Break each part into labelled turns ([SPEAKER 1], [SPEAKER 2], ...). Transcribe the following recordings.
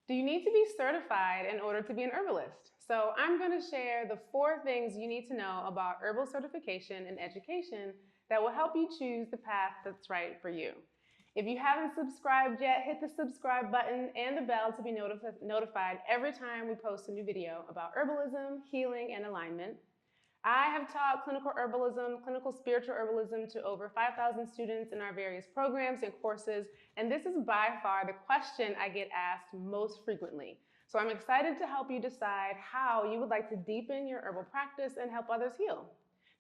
[SPEAKER 1] Do you need to be certified in order to be an herbalist? So I'm going to share the 4 things you need to know about herbal certification and education that will help you choose the path that's right for you. If you haven't subscribed yet, hit the subscribe button and the bell to be notified every time we post a new video about herbalism, healing, and alignment. I have taught clinical herbalism, clinical spiritual herbalism to over 5,000 students in our various programs and courses, and this is by far the question I get asked most frequently. So I'm excited to help you decide how you would like to deepen your herbal practice and help others heal.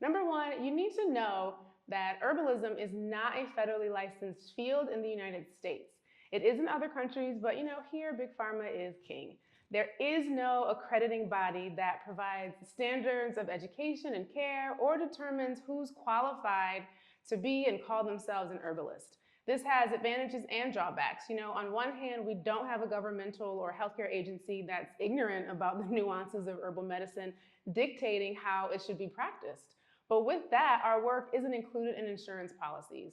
[SPEAKER 1] Number 1, you need to know that herbalism is not a federally licensed field in the United States. It is in other countries, but here Big Pharma is king. There is no accrediting body that provides standards of education and care or determines who's qualified to be and call themselves an herbalist. This has advantages and drawbacks. On one hand, we don't have a governmental or healthcare agency that's ignorant about the nuances of herbal medicine dictating how it should be practiced. But with that, our work isn't included in insurance policies.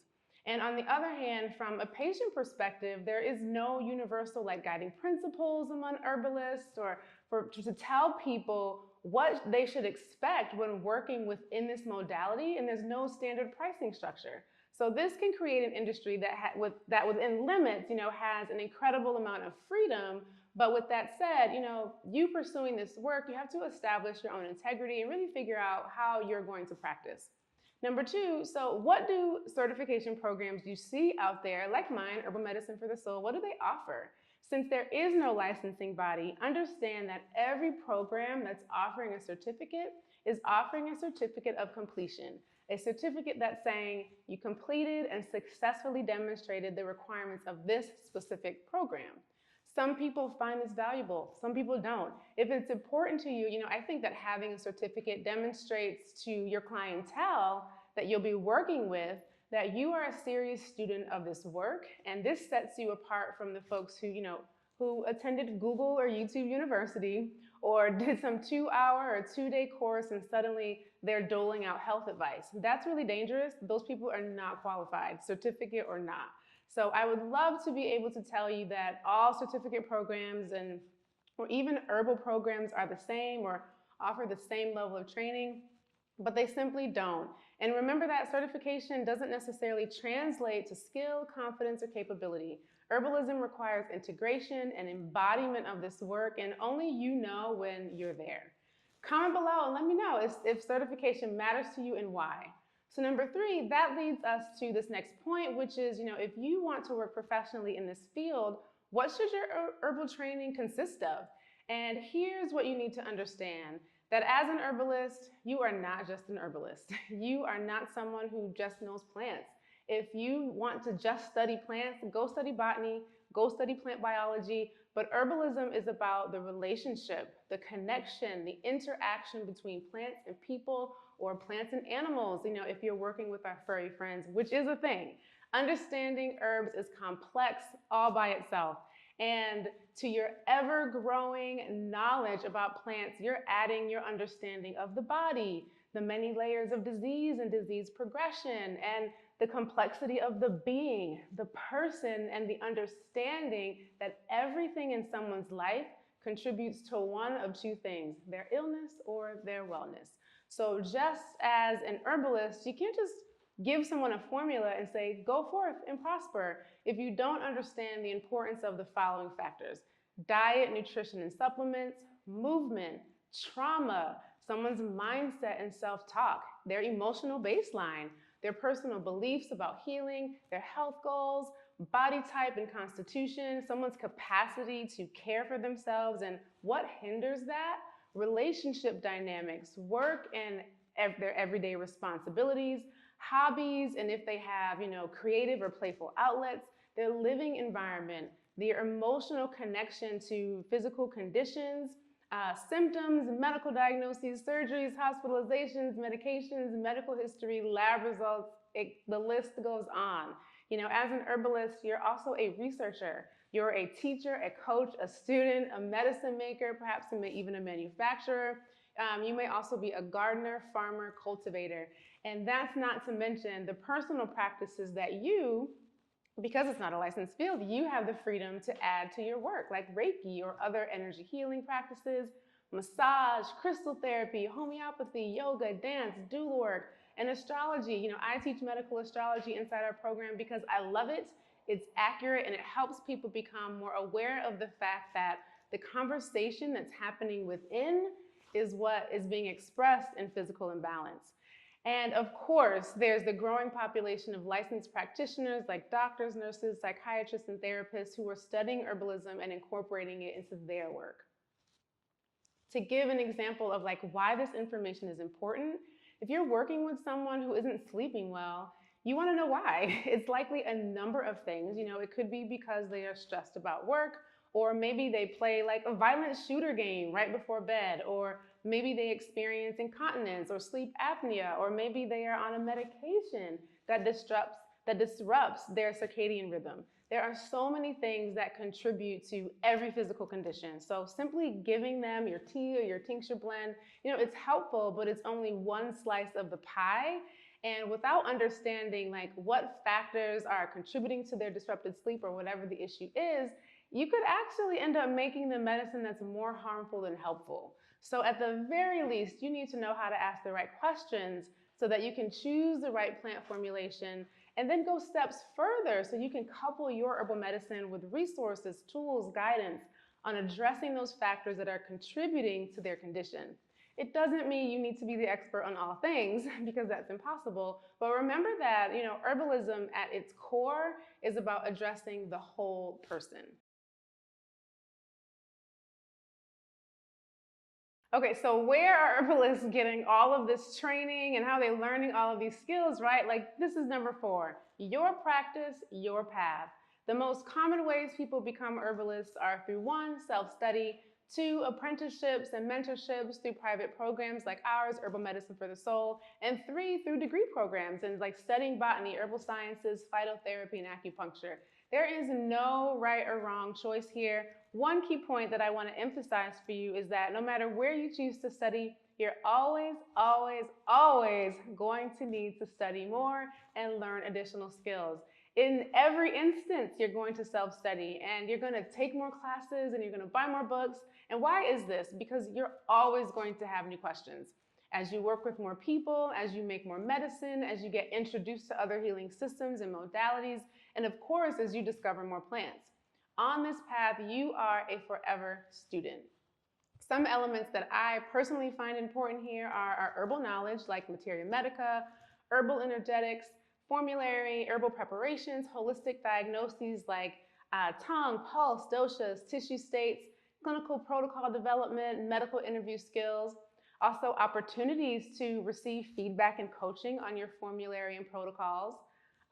[SPEAKER 1] And on the other hand, from a patient perspective, there is no universal guiding principles among herbalists or to tell people what they should expect when working within this modality, and there's no standard pricing structure. So this can create an industry that within limits, has an incredible amount of freedom. But with that said, you pursuing this work, you have to establish your own integrity and really figure out how you're going to practice. Number 2, so what do certification programs you see out there, like mine, Herbal Medicine for the Soul, what do they offer? Since there is no licensing body, understand that every program that's offering a certificate is offering a certificate of completion, a certificate that's saying you completed and successfully demonstrated the requirements of this specific program. Some people find this valuable, some people don't. If it's important to you, I think that having a certificate demonstrates to your clientele that you'll be working with that you are a serious student of this work, and this sets you apart from the folks who attended Google or YouTube University or did some 2-hour or 2-day course and suddenly they're doling out health advice. That's really dangerous. Those people are not qualified, certificate or not. So I would love to be able to tell you that all certificate programs or even herbal programs are the same or offer the same level of training, but they simply don't. And remember that certification doesn't necessarily translate to skill, confidence, or capability. Herbalism requires integration and embodiment of this work, and only you know when you're there. Comment below and let me know if certification matters to you and why. So number 3, that leads us to this next point, which is, if you want to work professionally in this field, what should your herbal training consist of? And here's what you need to understand, that as an herbalist, you are not just an herbalist. You are not someone who just knows plants. If you want to just study plants, go study botany, go study plant biology, but herbalism is about the relationship, the connection, the interaction between plants and people or plants and animals, if you're working with our furry friends, which is a thing. Understanding herbs is complex all by itself. And to your ever-growing knowledge about plants, you're adding your understanding of the body, the many layers of disease and disease progression, and the complexity of the being, the person, and the understanding that everything in someone's life contributes to one of 2 things, their illness or their wellness. So just as an herbalist, you can't just give someone a formula and say, go forth and prosper, if you don't understand the importance of the following factors: diet, nutrition, and supplements, movement, trauma, someone's mindset and self-talk, their emotional baseline, their personal beliefs about healing, their health goals, body type and constitution, someone's capacity to care for themselves and what hinders that, relationship dynamics, work and their everyday responsibilities, hobbies, and if they have, creative or playful outlets, their living environment, their emotional connection to physical conditions, symptoms, medical diagnoses, surgeries, hospitalizations, medications, medical history, lab results, the list goes on. As an herbalist, you're also a researcher. You're a teacher, a coach, a student, a medicine maker, perhaps even a manufacturer. You may also be a gardener, farmer, cultivator. And that's not to mention the personal practices that you Because it's not a licensed field, you have the freedom to add to your work, like Reiki or other energy healing practices, massage, crystal therapy, homeopathy, yoga, dance, doula work, and astrology. I teach medical astrology inside our program because I love it. It's accurate and it helps people become more aware of the fact that the conversation that's happening within is what is being expressed in physical imbalance. And of course, there's the growing population of licensed practitioners like doctors, nurses, psychiatrists, and therapists who are studying herbalism and incorporating it into their work. To give an example of why this information is important, if you're working with someone who isn't sleeping well, you want to know why. It's likely a number of things. It could be because they are stressed about work, or maybe they play a violent shooter game right before bed, or maybe they experience incontinence or sleep apnea, or maybe they are on a medication that disrupts their circadian rhythm. There are so many things that contribute to every physical condition. So simply giving them your tea or your tincture blend, it's helpful, but it's only one slice of the pie. And without understanding what factors are contributing to their disrupted sleep or whatever the issue is, you could actually end up making the medicine that's more harmful than helpful. So at the very least, you need to know how to ask the right questions so that you can choose the right plant formulation and then go steps further so you can couple your herbal medicine with resources, tools, guidance on addressing those factors that are contributing to their condition. It doesn't mean you need to be the expert on all things because that's impossible. But remember that, herbalism at its core is about addressing the whole person. Okay, so where are herbalists getting all of this training and how are they learning all of these skills, right? This is number 4, your practice, your path. The most common ways people become herbalists are through 1, self-study, 2, apprenticeships and mentorships through private programs like ours, Herbal Medicine for the Soul, and 3, through degree programs and studying botany, herbal sciences, phytotherapy, and acupuncture. There is no right or wrong choice here. One key point that I want to emphasize for you is that no matter where you choose to study, you're always, always, always going to need to study more and learn additional skills. In every instance, you're going to self-study and you're going to take more classes and you're going to buy more books. And why is this? Because you're always going to have new questions. As you work with more people, as you make more medicine, as you get introduced to other healing systems and modalities, and of course, as you discover more plants. On this path, you are a forever student. Some elements that I personally find important here are our herbal knowledge, like materia medica, herbal energetics, formulary, herbal preparations, holistic diagnoses like tongue, pulse, doshas, tissue states, clinical protocol development, medical interview skills. Also, opportunities to receive feedback and coaching on your formulary and protocols.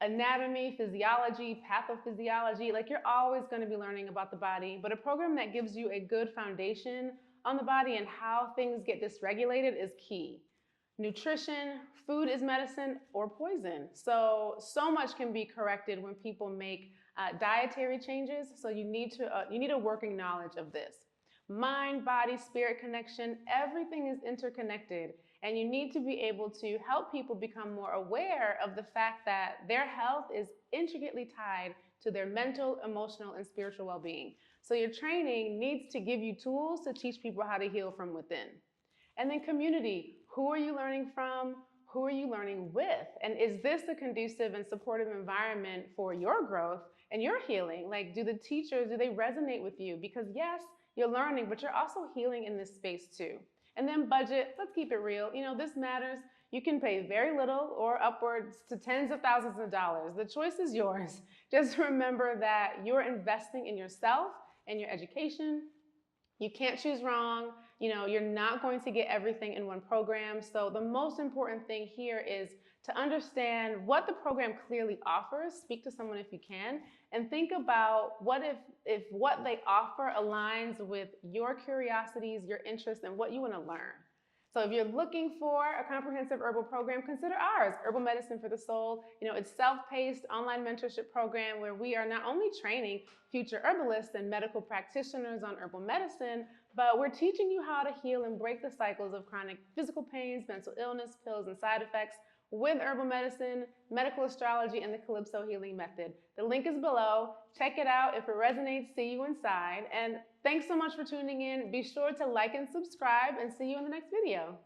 [SPEAKER 1] Anatomy, physiology, pathophysiology, you're always going to be learning about the body, but a program that gives you a good foundation on the body and how things get dysregulated is key. Nutrition, food is medicine or poison. So much can be corrected when people make dietary changes, so you need a working knowledge of this. Mind, body, spirit connection, everything is interconnected. And you need to be able to help people become more aware of the fact that their health is intricately tied to their mental, emotional, and spiritual well-being. So your training needs to give you tools to teach people how to heal from within. And then community. Who are you learning from? Who are you learning with? And is this a conducive and supportive environment for your growth and your healing? Do the teachers, do they resonate with you? Because yes, you're learning, but you're also healing in this space too. And then budget, let's keep it real. This matters. You can pay very little or upwards to tens of thousands of dollars. The choice is yours. Just remember that you're investing in yourself and your education. You can't choose wrong. You're not going to get everything in one program. So the most important thing here is to understand what the program clearly offers. Speak to someone if you can, and think about what if what they offer aligns with your curiosities, your interests, and what you want to learn. So if you're looking for a comprehensive herbal program, consider ours, Herbal Medicine for the Soul. It's self-paced online mentorship program where we are not only training future herbalists and medical practitioners on herbal medicine, but we're teaching you how to heal and break the cycles of chronic physical pains, mental illness, pills, and side effects with herbal medicine, medical astrology, and the Calypso healing method. The link is below. Check it out. If it resonates, see you inside. And thanks so much for tuning in. Be sure to like and subscribe, and see you in the next video.